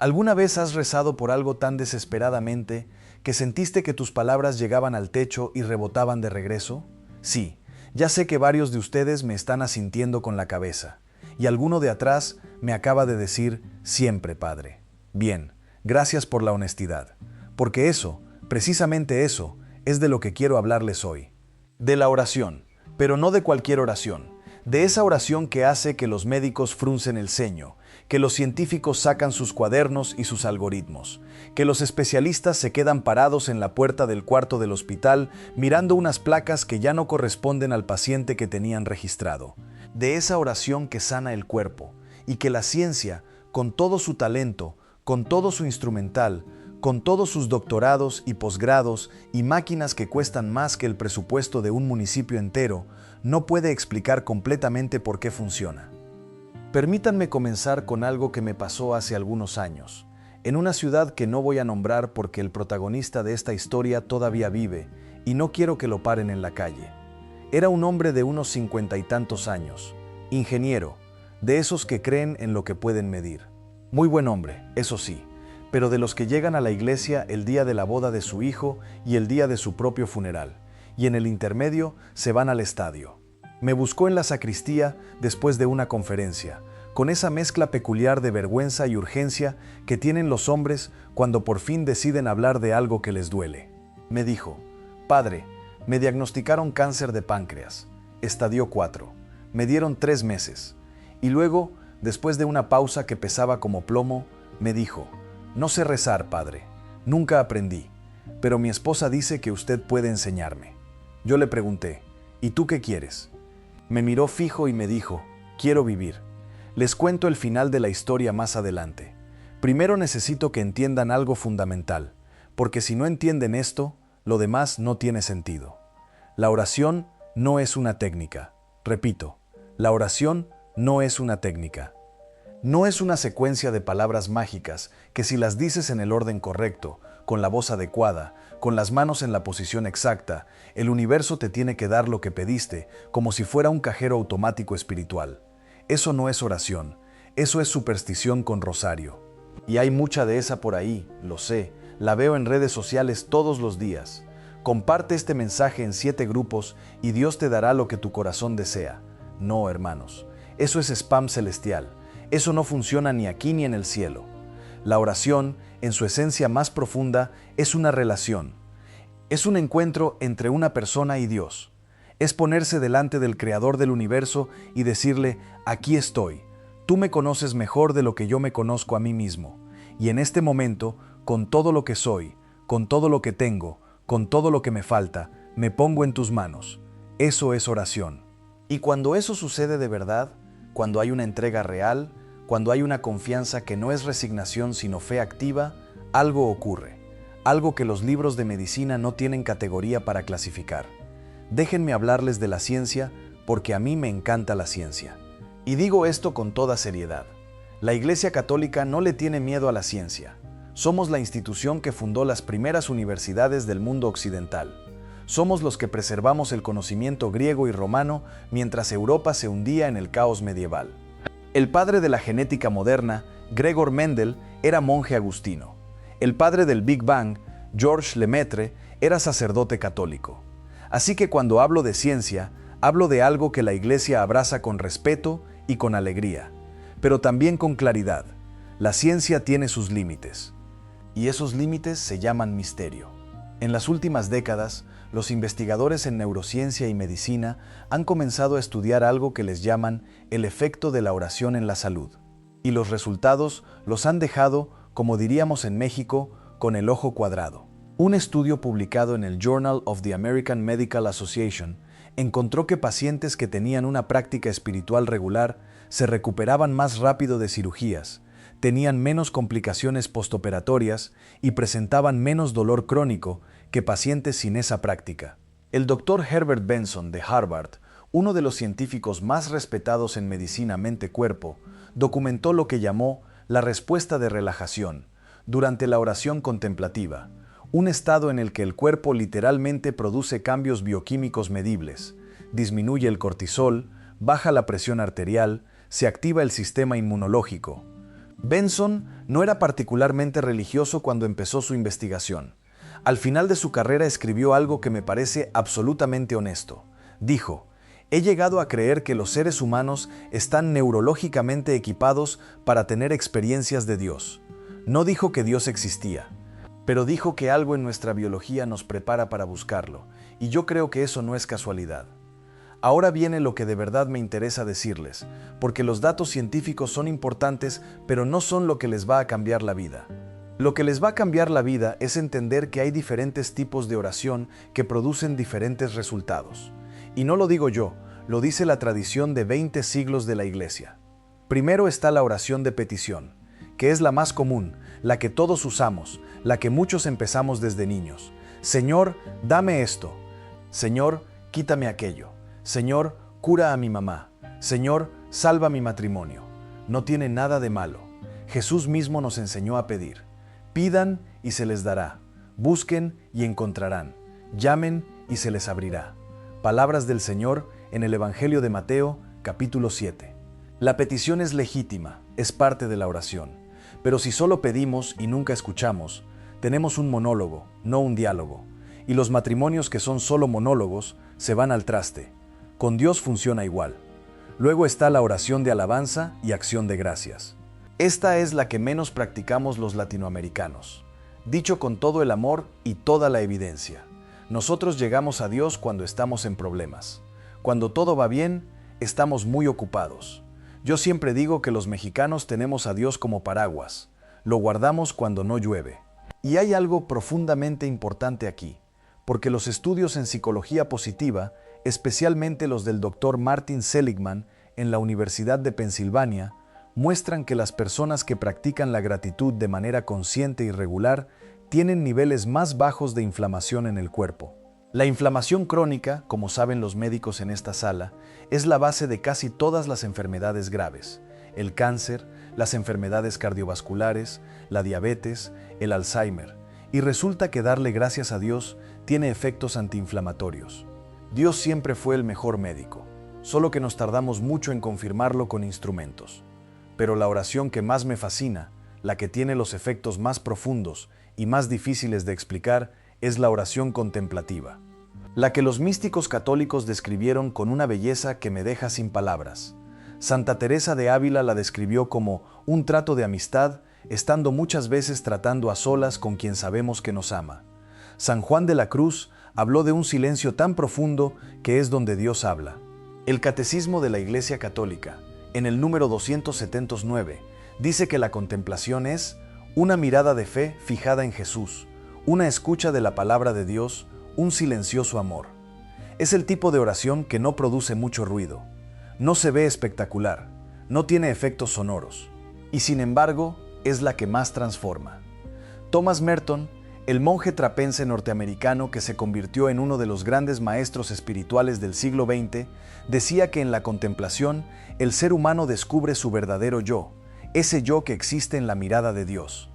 ¿Alguna vez has rezado por algo tan desesperadamente que sentiste que tus palabras llegaban al techo y rebotaban de regreso? Sí, ya sé que varios de ustedes me están asintiendo con la cabeza, y alguno de atrás me acaba de decir, siempre, Padre. Bien, gracias por la honestidad, porque eso, precisamente eso, es de lo que quiero hablarles hoy. De la oración, pero no de cualquier oración, de esa oración que hace que los médicos fruncen el ceño, que los científicos sacan sus cuadernos y sus algoritmos, que los especialistas se quedan parados en la puerta del cuarto del hospital mirando unas placas que ya no corresponden al paciente que tenían registrado. De esa oración que sana el cuerpo y que la ciencia, con todo su talento, con todo su instrumental, con todos sus doctorados y posgrados y máquinas que cuestan más que el presupuesto de un municipio entero, no puede explicar completamente por qué funciona. Permítanme comenzar con algo que me pasó hace algunos años, en una ciudad que no voy a nombrar porque el protagonista de esta historia todavía vive y no quiero que lo paren en la calle. Era un hombre de unos 50 y tantos años, ingeniero, de esos que creen en lo que pueden medir. Muy buen hombre, eso sí, pero de los que llegan a la iglesia el día de la boda de su hijo y el día de su propio funeral, y en el intermedio se van al estadio. Me buscó en la sacristía después de una conferencia, con esa mezcla peculiar de vergüenza y urgencia que tienen los hombres cuando por fin deciden hablar de algo que les duele. Me dijo, Padre, me diagnosticaron cáncer de páncreas, estadio 4, me dieron 3 meses, y luego, después de una pausa que pesaba como plomo, me dijo, no sé rezar, Padre, nunca aprendí, pero mi esposa dice que usted puede enseñarme. Yo le pregunté, ¿y tú qué quieres? Me miró fijo y me dijo, quiero vivir. Les cuento el final de la historia más adelante. Primero necesito que entiendan algo fundamental, porque si no entienden esto, lo demás no tiene sentido. La oración no es una técnica. Repito, la oración no es una técnica. No es una secuencia de palabras mágicas que si las dices en el orden correcto, con la voz adecuada, con las manos en la posición exacta, el universo te tiene que dar lo que pediste, como si fuera un cajero automático espiritual. Eso no es oración, eso es superstición con rosario. Y hay mucha de esa por ahí, lo sé, la veo en redes sociales todos los días. Comparte este mensaje en 7 grupos y Dios te dará lo que tu corazón desea. No, hermanos, eso es spam celestial. Eso no funciona ni aquí ni en el cielo. La oración, en su esencia más profunda, es una relación. Es un encuentro entre una persona y Dios. Es ponerse delante del Creador del universo y decirle, aquí estoy. Tú me conoces mejor de lo que yo me conozco a mí mismo. Y en este momento, con todo lo que soy, con todo lo que tengo, con todo lo que me falta, me pongo en tus manos. Eso es oración. Y cuando eso sucede de verdad, cuando hay una entrega real, cuando hay una confianza que no es resignación sino fe activa, algo ocurre, algo que los libros de medicina no tienen categoría para clasificar. Déjenme hablarles de la ciencia, porque a mí me encanta la ciencia. Y digo esto con toda seriedad. La Iglesia Católica no le tiene miedo a la ciencia. Somos la institución que fundó las primeras universidades del mundo occidental. Somos los que preservamos el conocimiento griego y romano mientras Europa se hundía en el caos medieval. El padre de la genética moderna, Gregor Mendel, era monje agustino. El padre del Big Bang, Georges Lemaitre, era sacerdote católico. Así que cuando hablo de ciencia, hablo de algo que la Iglesia abraza con respeto y con alegría, pero también con claridad. La ciencia tiene sus límites, y esos límites se llaman misterio. En las últimas décadas, los investigadores en neurociencia y medicina han comenzado a estudiar algo que les llaman el efecto de la oración en la salud. Y los resultados los han dejado, como diríamos en México, con el ojo cuadrado. Un estudio publicado en el Journal of the American Medical Association encontró que pacientes que tenían una práctica espiritual regular se recuperaban más rápido de cirugías, tenían menos complicaciones postoperatorias y presentaban menos dolor crónico que pacientes sin esa práctica. El Dr. Herbert Benson de Harvard, uno de los científicos más respetados en medicina mente-cuerpo, documentó lo que llamó la respuesta de relajación durante la oración contemplativa, un estado en el que el cuerpo literalmente produce cambios bioquímicos medibles, disminuye el cortisol, baja la presión arterial, se activa el sistema inmunológico. Benson no era particularmente religioso cuando empezó su investigación. Al final de su carrera escribió algo que me parece absolutamente honesto. Dijo: he llegado a creer que los seres humanos están neurológicamente equipados para tener experiencias de Dios. No dijo que Dios existía, pero dijo que algo en nuestra biología nos prepara para buscarlo, y yo creo que eso no es casualidad. Ahora viene lo que de verdad me interesa decirles, porque los datos científicos son importantes, pero no son lo que les va a cambiar la vida. Lo que les va a cambiar la vida es entender que hay diferentes tipos de oración que producen diferentes resultados. Y no lo digo yo, lo dice la tradición de 20 siglos de la Iglesia. Primero está la oración de petición, que es la más común, la que todos usamos, la que muchos empezamos desde niños. Señor, dame esto. Señor, quítame aquello. Señor, cura a mi mamá. Señor, salva mi matrimonio. No tiene nada de malo. Jesús mismo nos enseñó a pedir. Pidan y se les dará. Busquen y encontrarán. Llamen y se les abrirá. Palabras del Señor en el Evangelio de Mateo, capítulo 7. La petición es legítima, es parte de la oración. Pero si solo pedimos y nunca escuchamos, tenemos un monólogo, no un diálogo. Y los matrimonios que son solo monólogos se van al traste. Con Dios funciona igual. Luego está la oración de alabanza y acción de gracias. Esta es la que menos practicamos los latinoamericanos. Dicho con todo el amor y toda la evidencia. Nosotros llegamos a Dios cuando estamos en problemas. Cuando todo va bien, estamos muy ocupados. Yo siempre digo que los mexicanos tenemos a Dios como paraguas. Lo guardamos cuando no llueve. Y hay algo profundamente importante aquí, porque los estudios en psicología positiva, especialmente los del Dr. Martin Seligman en la Universidad de Pensilvania, muestran que las personas que practican la gratitud de manera consciente y regular tienen niveles más bajos de inflamación en el cuerpo. La inflamación crónica, como saben los médicos en esta sala, es la base de casi todas las enfermedades graves: el cáncer, las enfermedades cardiovasculares, la diabetes, el Alzheimer. Y resulta que darle gracias a Dios tiene efectos antiinflamatorios. Dios siempre fue el mejor médico, solo que nos tardamos mucho en confirmarlo con instrumentos. Pero la oración que más me fascina, la que tiene los efectos más profundos y más difíciles de explicar, es la oración contemplativa, la que los místicos católicos describieron con una belleza que me deja sin palabras. Santa Teresa de Ávila la describió como un trato de amistad, estando muchas veces tratando a solas con quien sabemos que nos ama. San Juan de la Cruz habló de un silencio tan profundo que es donde Dios habla. El Catecismo de la Iglesia Católica, en el número 279, dice que la contemplación es una mirada de fe fijada en Jesús, una escucha de la palabra de Dios, un silencioso amor. Es el tipo de oración que no produce mucho ruido, no se ve espectacular, no tiene efectos sonoros, y sin embargo es la que más transforma. Thomas Merton, el monje trapense norteamericano que se convirtió en uno de los grandes maestros espirituales del siglo XX, decía que en la contemplación el ser humano descubre su verdadero yo, ese yo que existe en la mirada de Dios.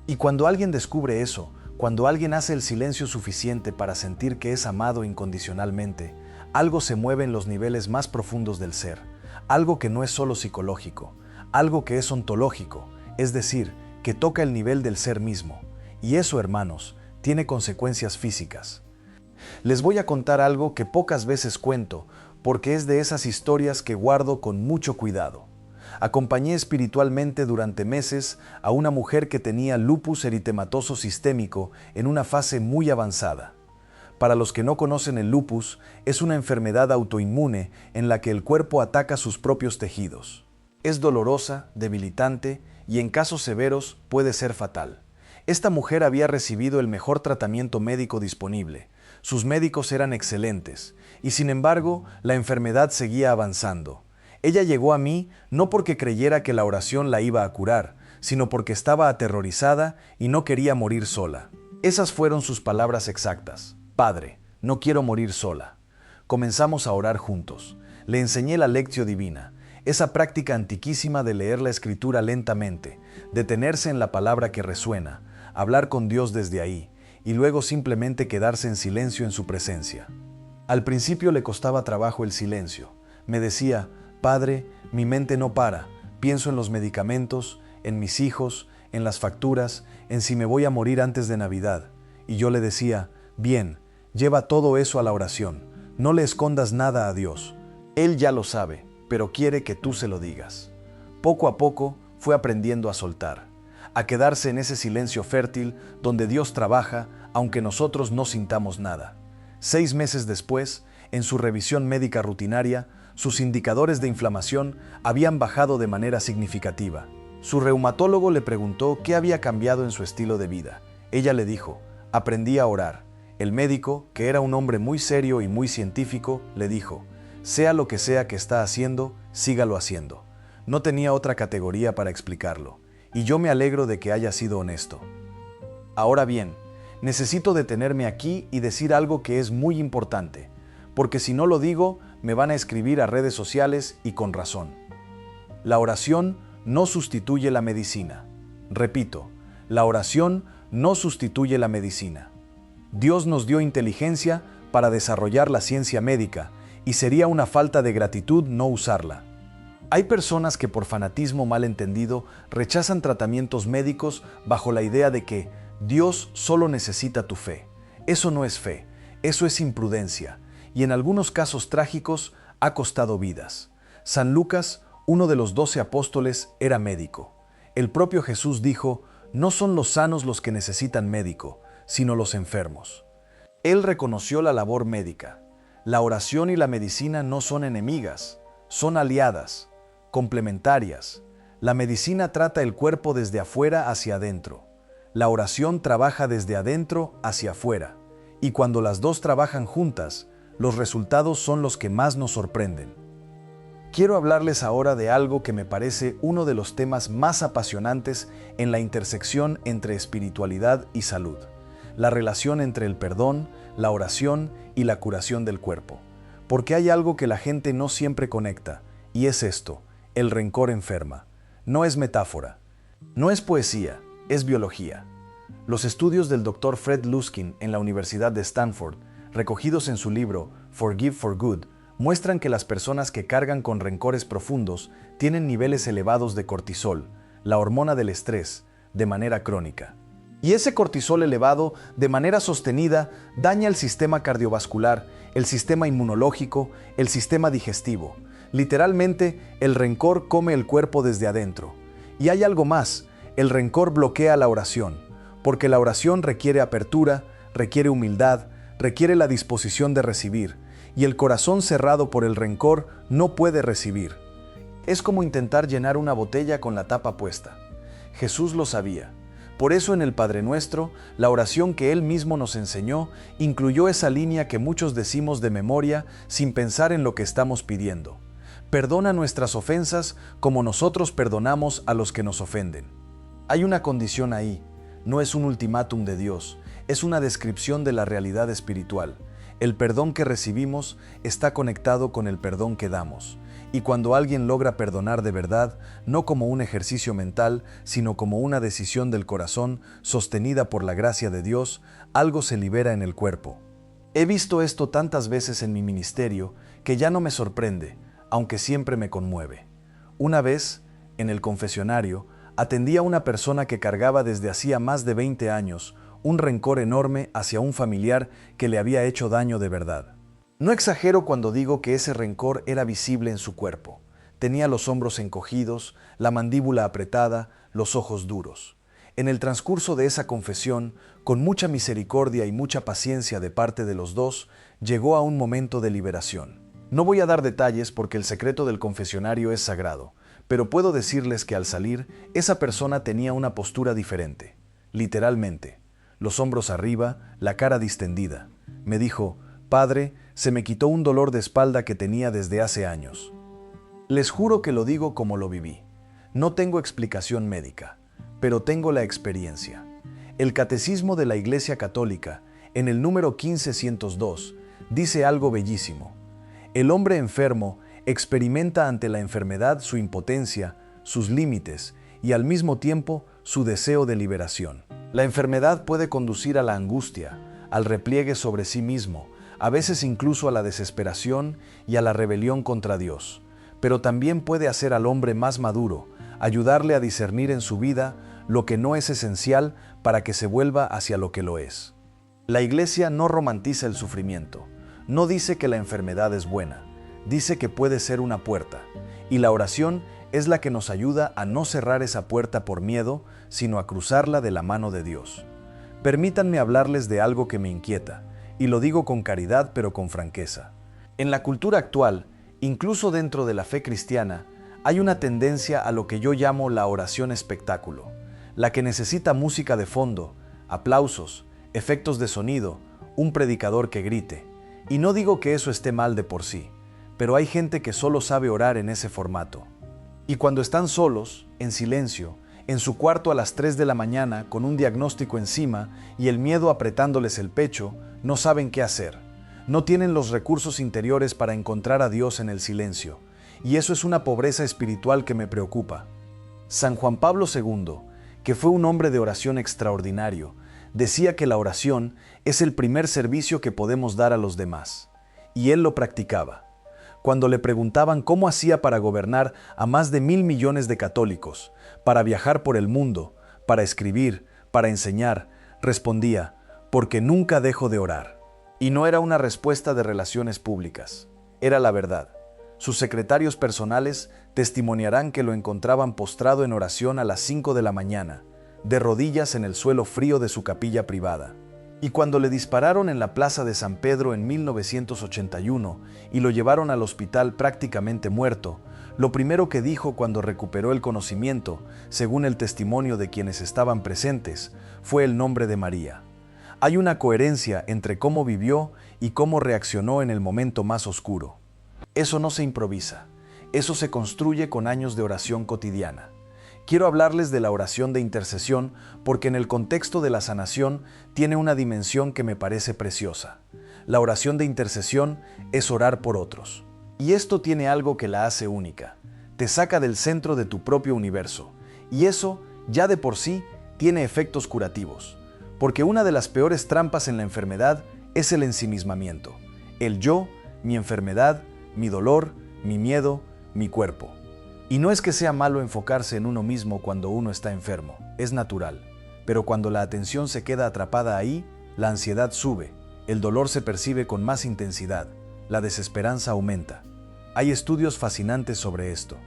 Y cuando alguien descubre eso, cuando alguien hace el silencio suficiente para sentir que es amado incondicionalmente, algo se mueve en los niveles más profundos del ser, algo que no es solo psicológico, algo que es ontológico, es decir, que toca el nivel del ser mismo. Y eso, hermanos, tiene consecuencias físicas. Les voy a contar algo que pocas veces cuento, porque es de esas historias que guardo con mucho cuidado. Acompañé espiritualmente durante meses a una mujer que tenía lupus eritematoso sistémico en una fase muy avanzada. Para los que no conocen el lupus, es una enfermedad autoinmune en la que el cuerpo ataca sus propios tejidos. Es dolorosa, debilitante y en casos severos puede ser fatal. Esta mujer había recibido el mejor tratamiento médico disponible. Sus médicos eran excelentes y sin embargo la enfermedad seguía avanzando. Ella llegó a mí no porque creyera que la oración la iba a curar, sino porque estaba aterrorizada y no quería morir sola. Esas fueron sus palabras exactas. Padre, no quiero morir sola. Comenzamos a orar juntos. Le enseñé la Lectio Divina, esa práctica antiquísima de leer la Escritura lentamente, detenerse en la palabra que resuena, hablar con Dios desde ahí, y luego simplemente quedarse en silencio en su presencia. Al principio le costaba trabajo el silencio. Me decía: Padre, mi mente no para, pienso en los medicamentos, en mis hijos, en las facturas, en si me voy a morir antes de Navidad. Y yo le decía, bien, lleva todo eso a la oración, no le escondas nada a Dios. Él ya lo sabe, pero quiere que tú se lo digas. Poco a poco fue aprendiendo a soltar, a quedarse en ese silencio fértil donde Dios trabaja, aunque nosotros no sintamos nada. 6 meses después, en su revisión médica rutinaria, sus indicadores de inflamación habían bajado de manera significativa. Su reumatólogo le preguntó qué había cambiado en su estilo de vida. Ella le dijo, aprendí a orar. El médico, que era un hombre muy serio y muy científico, le dijo, sea lo que sea que está haciendo, sígalo haciendo. No tenía otra categoría para explicarlo, y yo me alegro de que haya sido honesto. Ahora bien, necesito detenerme aquí y decir algo que es muy importante, porque si no lo digo, me van a escribir a redes sociales y con razón. La oración no sustituye la medicina. Repito, la oración no sustituye la medicina. Dios nos dio inteligencia para desarrollar la ciencia médica y sería una falta de gratitud no usarla. Hay personas que por fanatismo malentendido rechazan tratamientos médicos bajo la idea de que Dios solo necesita tu fe. Eso no es fe, eso es imprudencia y en algunos casos trágicos ha costado vidas. San Lucas, uno de los 12 apóstoles, era médico. El propio Jesús dijo, no son los sanos los que necesitan médico, sino los enfermos. Él reconoció la labor médica. La oración y la medicina no son enemigas, son aliadas, complementarias. La medicina trata el cuerpo desde afuera hacia adentro. La oración trabaja desde adentro hacia afuera. Y cuando las dos trabajan juntas, los resultados son los que más nos sorprenden. Quiero hablarles ahora de algo que me parece uno de los temas más apasionantes en la intersección entre espiritualidad y salud, la relación entre el perdón, la oración y la curación del cuerpo. Porque hay algo que la gente no siempre conecta, y es esto, el rencor enferma. No es metáfora, no es poesía, es biología. Los estudios del Dr. Fred Luskin en la Universidad de Stanford, recogidos en su libro Forgive for Good, muestran que las personas que cargan con rencores profundos tienen niveles elevados de cortisol, la hormona del estrés, de manera crónica. Y ese cortisol elevado, de manera sostenida, daña el sistema cardiovascular, el sistema inmunológico, el sistema digestivo. Literalmente, el rencor come el cuerpo desde adentro. Y hay algo más, el rencor bloquea la oración, porque la oración requiere apertura, requiere humildad, requiere la disposición de recibir, y el corazón cerrado por el rencor no puede recibir. Es como intentar llenar una botella con la tapa puesta. Jesús lo sabía. Por eso en el Padre Nuestro, la oración que Él mismo nos enseñó, incluyó esa línea que muchos decimos de memoria sin pensar en lo que estamos pidiendo. Perdona nuestras ofensas como nosotros perdonamos a los que nos ofenden. Hay una condición ahí, no es un ultimátum de Dios, es una descripción de la realidad espiritual. El perdón que recibimos está conectado con el perdón que damos. Y cuando alguien logra perdonar de verdad, no como un ejercicio mental, sino como una decisión del corazón sostenida por la gracia de Dios, algo se libera en el cuerpo. He visto esto tantas veces en mi ministerio que ya no me sorprende, aunque siempre me conmueve. Una vez, en el confesionario, atendí a una persona que cargaba desde hacía más de 20 años un rencor enorme hacia un familiar que le había hecho daño de verdad. No exagero cuando digo que ese rencor era visible en su cuerpo. Tenía los hombros encogidos, la mandíbula apretada, los ojos duros. En el transcurso de esa confesión, con mucha misericordia y mucha paciencia de parte de los dos, llegó a un momento de liberación. No voy a dar detalles porque el secreto del confesionario es sagrado, pero puedo decirles que al salir, esa persona tenía una postura diferente. Literalmente, los hombros arriba, la cara distendida. Me dijo, «Padre, se me quitó un dolor de espalda que tenía desde hace años». Les juro que lo digo como lo viví. No tengo explicación médica, pero tengo la experiencia. El Catecismo de la Iglesia Católica, en el número 1502, dice algo bellísimo. El hombre enfermo experimenta ante la enfermedad su impotencia, sus límites y al mismo tiempo su deseo de liberación. La enfermedad puede conducir a la angustia, al repliegue sobre sí mismo, a veces incluso a la desesperación y a la rebelión contra Dios, pero también puede hacer al hombre más maduro, ayudarle a discernir en su vida lo que no es esencial para que se vuelva hacia lo que lo es. La Iglesia no romantiza el sufrimiento, no dice que la enfermedad es buena, dice que puede ser una puerta, y la oración es la que nos ayuda a no cerrar esa puerta por miedo, sino a cruzarla de la mano de Dios. Permítanme hablarles de algo que me inquieta, y lo digo con caridad pero con franqueza. En la cultura actual, incluso dentro de la fe cristiana, hay una tendencia a lo que yo llamo la oración espectáculo, la que necesita música de fondo, aplausos, efectos de sonido, un predicador que grite. Y no digo que eso esté mal de por sí, pero hay gente que solo sabe orar en ese formato. Y cuando están solos, en silencio, en su cuarto a las 3 de la mañana con un diagnóstico encima y el miedo apretándoles el pecho, no saben qué hacer. No tienen los recursos interiores para encontrar a Dios en el silencio. Y eso es una pobreza espiritual que me preocupa. San Juan Pablo II, que fue un hombre de oración extraordinario, decía que la oración es el primer servicio que podemos dar a los demás. Y él lo practicaba. Cuando le preguntaban cómo hacía para gobernar a más de 1.000 millones de católicos, para viajar por el mundo, para escribir, para enseñar, respondía, porque nunca dejo de orar. Y no era una respuesta de relaciones públicas, era la verdad. Sus secretarios personales testimoniarán que lo encontraban postrado en oración a las 5 de la mañana, de rodillas en el suelo frío de su capilla privada. Y cuando le dispararon en la plaza de San Pedro en 1981 y lo llevaron al hospital prácticamente muerto, lo primero que dijo cuando recuperó el conocimiento, según el testimonio de quienes estaban presentes, fue el nombre de María. Hay una coherencia entre cómo vivió y cómo reaccionó en el momento más oscuro. Eso no se improvisa, eso se construye con años de oración cotidiana. Quiero hablarles de la oración de intercesión porque en el contexto de la sanación tiene una dimensión que me parece preciosa. La oración de intercesión es orar por otros. Y esto tiene algo que la hace única. Te saca del centro de tu propio universo. Y eso, ya de por sí, tiene efectos curativos. Porque una de las peores trampas en la enfermedad es el ensimismamiento. El yo, mi enfermedad, mi dolor, mi miedo, mi cuerpo. Y no es que sea malo enfocarse en uno mismo cuando uno está enfermo, es natural. Pero cuando la atención se queda atrapada ahí, la ansiedad sube, el dolor se percibe con más intensidad, la desesperanza aumenta. Hay estudios fascinantes sobre esto.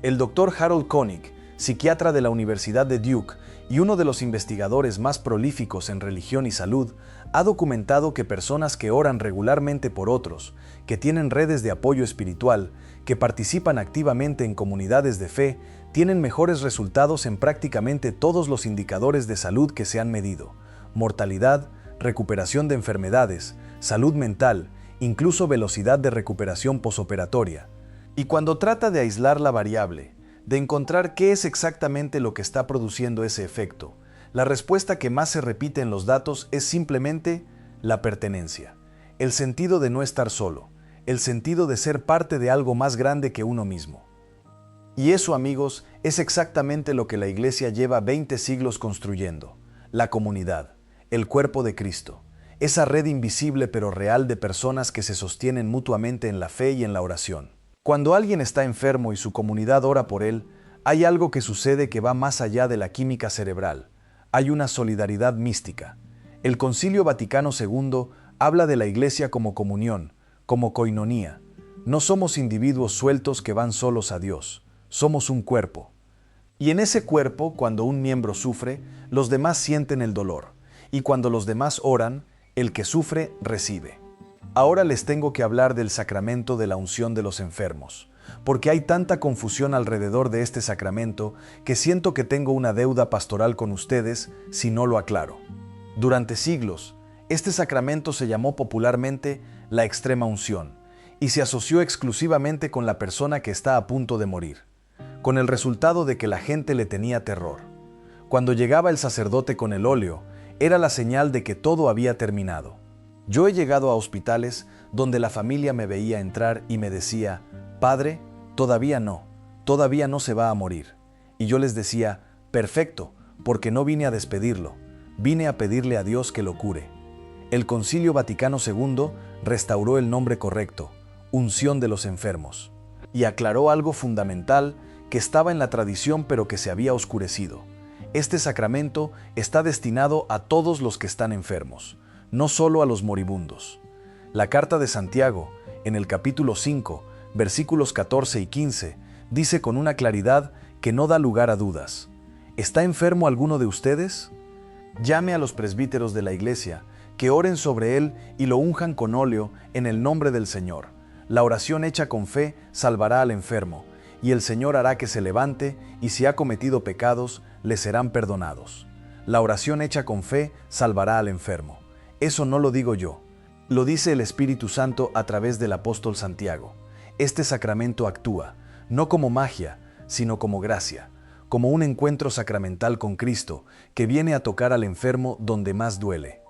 El doctor Harold Koenig, psiquiatra de la Universidad de Duke y uno de los investigadores más prolíficos en religión y salud, ha documentado que personas que oran regularmente por otros, que tienen redes de apoyo espiritual, que participan activamente en comunidades de fe, tienen mejores resultados en prácticamente todos los indicadores de salud que se han medido: mortalidad, recuperación de enfermedades, salud mental, incluso velocidad de recuperación posoperatoria. Y cuando trata de aislar la variable, de encontrar qué es exactamente lo que está produciendo ese efecto, la respuesta que más se repite en los datos es simplemente la pertenencia, el sentido de no estar solo, el sentido de ser parte de algo más grande que uno mismo. Y eso, amigos, es exactamente lo que la Iglesia lleva 20 siglos construyendo: la comunidad, el cuerpo de Cristo, esa red invisible pero real de personas que se sostienen mutuamente en la fe y en la oración. Cuando alguien está enfermo y su comunidad ora por él, hay algo que sucede que va más allá de la química cerebral. Hay una solidaridad mística. El Concilio Vaticano II habla de la Iglesia como comunión, como koinonía. No somos individuos sueltos que van solos a Dios, somos un cuerpo. Y en ese cuerpo, cuando un miembro sufre, los demás sienten el dolor. Y cuando los demás oran, el que sufre recibe. Ahora les tengo que hablar del sacramento de la unción de los enfermos, porque hay tanta confusión alrededor de este sacramento que siento que tengo una deuda pastoral con ustedes si no lo aclaro. Durante siglos, este sacramento se llamó popularmente la extrema unción y se asoció exclusivamente con la persona que está a punto de morir, con el resultado de que la gente le tenía terror. Cuando llegaba el sacerdote con el óleo, era la señal de que todo había terminado. Yo he llegado a hospitales donde la familia me veía entrar y me decía: «Padre, todavía no se va a morir». Y yo les decía: «Perfecto, porque no vine a despedirlo, vine a pedirle a Dios que lo cure». El Concilio Vaticano II restauró el nombre correcto, unción de los enfermos, y aclaró algo fundamental que estaba en la tradición pero que se había oscurecido. Este sacramento está destinado a todos los que están enfermos, no solo a los moribundos. La carta de Santiago, en el capítulo 5, versículos 14 y 15, dice con una claridad que no da lugar a dudas: ¿está enfermo alguno de ustedes? Llame a los presbíteros de la iglesia, que oren sobre él y lo unjan con óleo en el nombre del Señor. La oración hecha con fe salvará al enfermo, y el Señor hará que se levante, y si ha cometido pecados, le serán perdonados. La oración hecha con fe salvará al enfermo. Eso no lo digo yo, lo dice el Espíritu Santo a través del apóstol Santiago. Este sacramento actúa, no como magia, sino como gracia, como un encuentro sacramental con Cristo, que viene a tocar al enfermo donde más duele.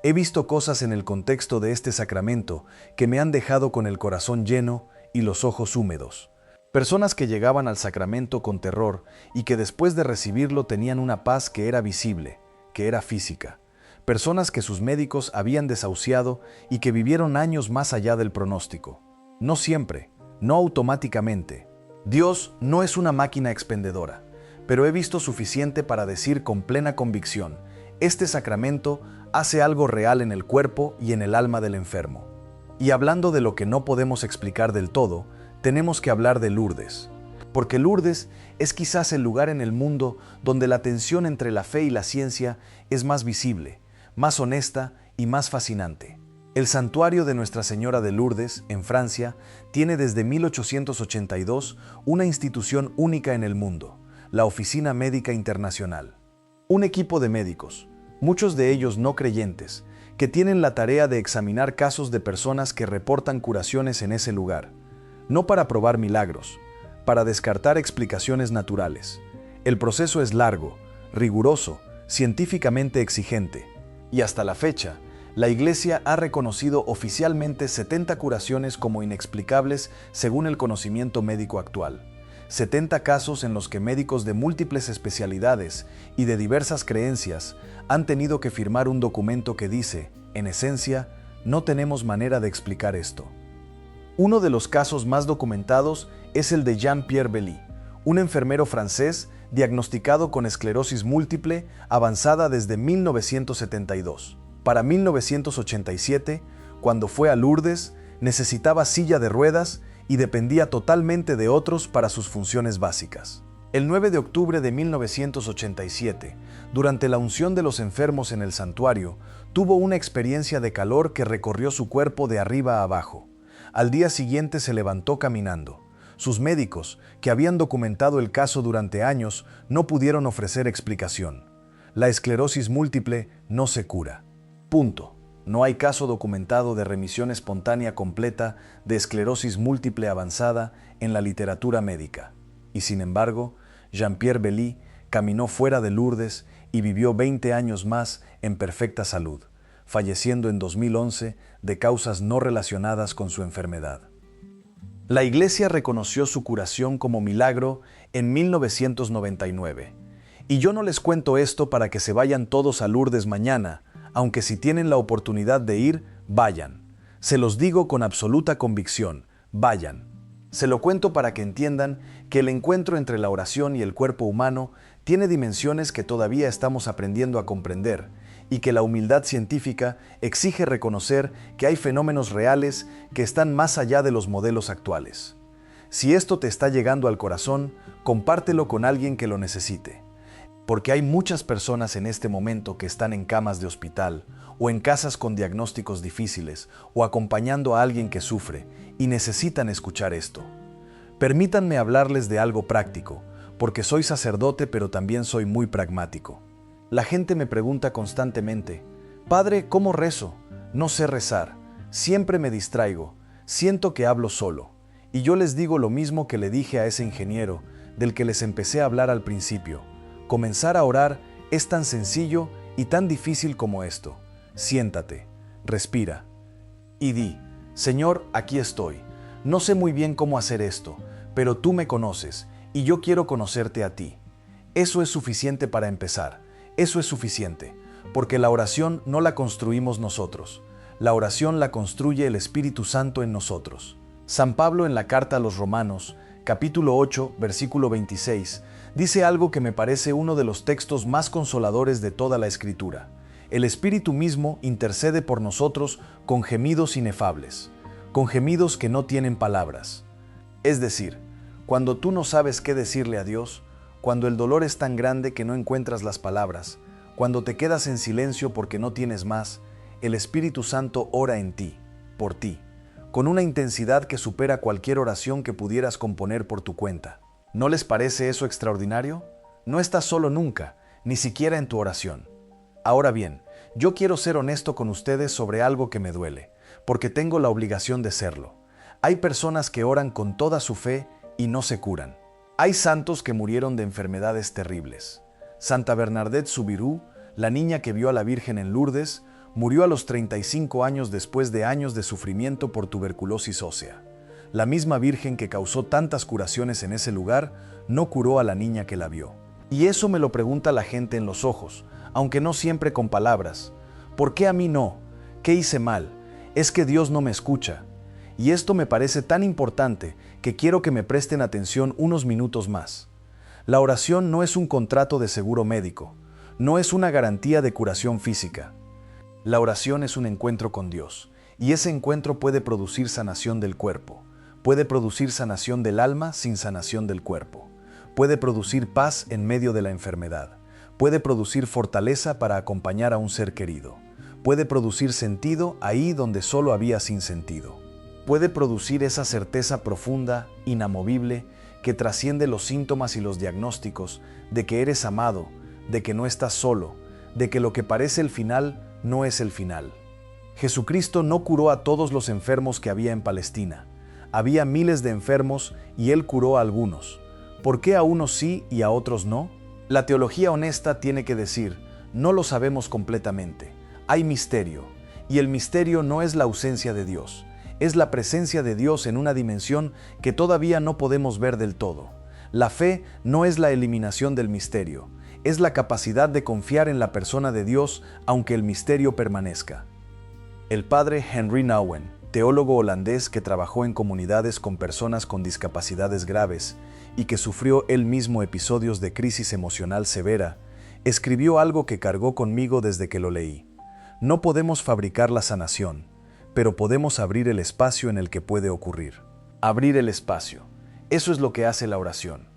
He visto cosas en el contexto de este sacramento que me han dejado con el corazón lleno y los ojos húmedos. Personas que llegaban al sacramento con terror y que después de recibirlo tenían una paz que era visible, que era física. Personas que sus médicos habían desahuciado y que vivieron años más allá del pronóstico. No siempre, no automáticamente. Dios no es una máquina expendedora, pero he visto suficiente para decir con plena convicción: este sacramento hace algo real en el cuerpo y en el alma del enfermo. Y hablando de lo que no podemos explicar del todo, tenemos que hablar de Lourdes. Porque Lourdes es quizás el lugar en el mundo donde la tensión entre la fe y la ciencia es más visible, más honesta y más fascinante. El santuario de Nuestra Señora de Lourdes, en Francia, tiene desde 1882 una institución única en el mundo: la Oficina Médica Internacional. Un equipo de médicos, muchos de ellos no creyentes, que tienen la tarea de examinar casos de personas que reportan curaciones en ese lugar, no para probar milagros, para descartar explicaciones naturales. El proceso es largo, riguroso, científicamente exigente, y hasta la fecha, la Iglesia ha reconocido oficialmente 70 curaciones como inexplicables según el conocimiento médico actual. 70 casos en los que médicos de múltiples especialidades y de diversas creencias han tenido que firmar un documento que dice, en esencia, no tenemos manera de explicar esto. Uno de los casos más documentados es el de Jean-Pierre Belly, un enfermero francés diagnosticado con esclerosis múltiple avanzada desde 1972. Para 1987, cuando fue a Lourdes, necesitaba silla de ruedas y dependía totalmente de otros para sus funciones básicas. El 9 de octubre de 1987, durante la unción de los enfermos en el santuario, tuvo una experiencia de calor que recorrió su cuerpo de arriba a abajo. Al día siguiente se levantó caminando. Sus médicos, que habían documentado el caso durante años, no pudieron ofrecer explicación. La esclerosis múltiple no se cura. Punto. No hay caso documentado de remisión espontánea completa de esclerosis múltiple avanzada en la literatura médica. Y sin embargo, Jean-Pierre Belly caminó fuera de Lourdes y vivió 20 años más en perfecta salud, falleciendo en 2011 de causas no relacionadas con su enfermedad. La Iglesia reconoció su curación como milagro en 1999. Y yo no les cuento esto para que se vayan todos a Lourdes mañana, aunque si tienen la oportunidad de ir, vayan. Se los digo con absoluta convicción, vayan. Se lo cuento para que entiendan que el encuentro entre la oración y el cuerpo humano tiene dimensiones que todavía estamos aprendiendo a comprender, y que la humildad científica exige reconocer que hay fenómenos reales que están más allá de los modelos actuales. Si esto te está llegando al corazón, compártelo con alguien que lo necesite. Porque hay muchas personas en este momento que están en camas de hospital, o en casas con diagnósticos difíciles, o acompañando a alguien que sufre, y necesitan escuchar esto. Permítanme hablarles de algo práctico, porque soy sacerdote pero también soy muy pragmático. La gente me pregunta constantemente: Padre, ¿cómo rezo? No sé rezar, siempre me distraigo, siento que hablo solo. Y yo les digo lo mismo que le dije a ese ingeniero, del que les empecé a hablar al principio. Comenzar a orar es tan sencillo y tan difícil como esto. Siéntate, respira y di: Señor, aquí estoy. No sé muy bien cómo hacer esto, pero tú me conoces y yo quiero conocerte a ti. Eso es suficiente para empezar. Eso es suficiente, porque la oración no la construimos nosotros. La oración la construye el Espíritu Santo en nosotros. San Pablo en la carta a los Romanos, capítulo 8, versículo 26, dice algo que me parece uno de los textos más consoladores de toda la Escritura. El Espíritu mismo intercede por nosotros con gemidos inefables, con gemidos que no tienen palabras. Es decir, cuando tú no sabes qué decirle a Dios, cuando el dolor es tan grande que no encuentras las palabras, cuando te quedas en silencio porque no tienes más, el Espíritu Santo ora en ti, por ti, con una intensidad que supera cualquier oración que pudieras componer por tu cuenta. ¿No les parece eso extraordinario? No estás solo nunca, ni siquiera en tu oración. Ahora bien, yo quiero ser honesto con ustedes sobre algo que me duele, porque tengo la obligación de serlo. Hay personas que oran con toda su fe y no se curan. Hay santos que murieron de enfermedades terribles. Santa Bernadette Soubirous, la niña que vio a la Virgen en Lourdes, murió a los 35 años después de años de sufrimiento por tuberculosis ósea. La misma Virgen que causó tantas curaciones en ese lugar, no curó a la niña que la vio. Y eso me lo pregunta la gente en los ojos, aunque no siempre con palabras. ¿Por qué a mí no? ¿Qué hice mal? ¿Es que Dios no me escucha? Y esto me parece tan importante que quiero que me presten atención unos minutos más. La oración no es un contrato de seguro médico, no es una garantía de curación física. La oración es un encuentro con Dios, y ese encuentro puede producir sanación del cuerpo, puede producir sanación del alma sin sanación del cuerpo, puede producir paz en medio de la enfermedad, puede producir fortaleza para acompañar a un ser querido, puede producir sentido ahí donde solo había sinsentido. Puede producir esa certeza profunda, inamovible, que trasciende los síntomas y los diagnósticos, de que eres amado, de que no estás solo, de que lo que parece el final no es el final. Jesucristo no curó a todos los enfermos que había en Palestina. Había miles de enfermos y Él curó a algunos. ¿Por qué a unos sí y a otros no? La teología honesta tiene que decir, no lo sabemos completamente. Hay misterio, y el misterio no es la ausencia de Dios. Es la presencia de Dios en una dimensión que todavía no podemos ver del todo. La fe no es la eliminación del misterio, es la capacidad de confiar en la persona de Dios aunque el misterio permanezca. El padre Henry Nouwen, teólogo holandés que trabajó en comunidades con personas con discapacidades graves y que sufrió él mismo episodios de crisis emocional severa, escribió algo que cargó conmigo desde que lo leí. No podemos fabricar la sanación, pero podemos abrir el espacio en el que puede ocurrir. Abrir el espacio. Eso es lo que hace la oración.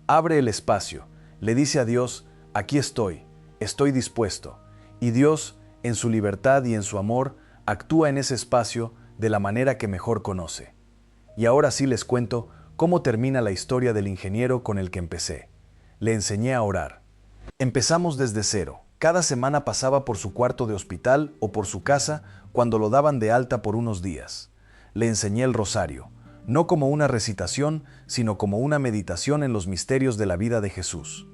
Abre el espacio, le dice a Dios, aquí estoy dispuesto. Y Dios, en su libertad y en su amor, actúa en ese espacio de la manera que mejor conoce. Y ahora sí les cuento cómo termina la historia del ingeniero con el que empecé. Le enseñé a orar. Empezamos desde cero. Cada semana pasaba por su cuarto de hospital o por su casa cuando lo daban de alta por unos días. Le enseñé el rosario, no como una recitación, sino como una meditación en los misterios de la vida de Jesús.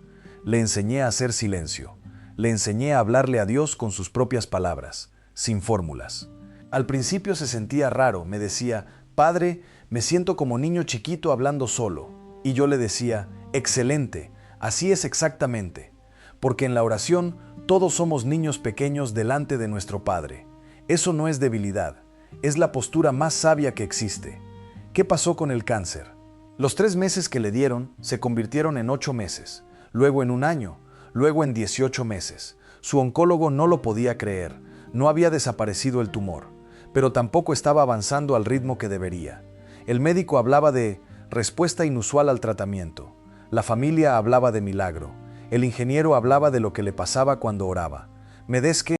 Le enseñé a hacer silencio. Le enseñé a hablarle a Dios con sus propias palabras, sin fórmulas. Al principio se sentía raro, me decía, Padre, me siento como niño chiquito hablando solo. Y yo le decía, excelente, así es exactamente. Porque en la oración todos somos niños pequeños delante de nuestro Padre. Eso no es debilidad, es la postura más sabia que existe. ¿Qué pasó con el cáncer? Los 3 meses que le dieron se convirtieron en 8 meses, luego en 1 año, luego en 18 meses. Su oncólogo no lo podía creer, no había desaparecido el tumor, pero tampoco estaba avanzando al ritmo que debería. El médico hablaba de respuesta inusual al tratamiento, la familia hablaba de milagro, el ingeniero hablaba de lo que le pasaba cuando oraba. Medeski